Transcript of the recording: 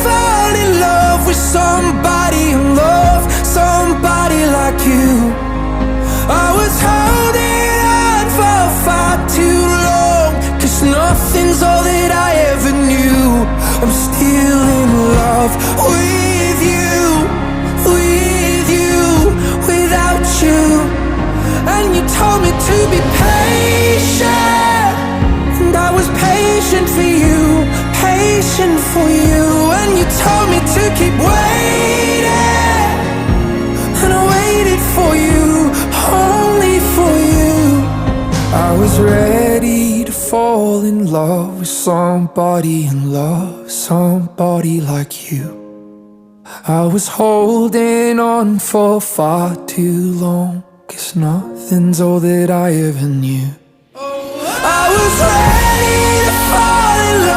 fall in love with somebody and love somebody like you. I was holding on for far too long, 'cause nothing's all that I ever knew. I'm still in love with you, without you. And you told me to be patient, and I was patient for you, patient for you. And you told me to keep waiting, and I waited for you, only for you. I was ready to fall in love with somebody and love somebody like you. I was holding on for far too long, 'cause nothing's all that I ever knew. I was ready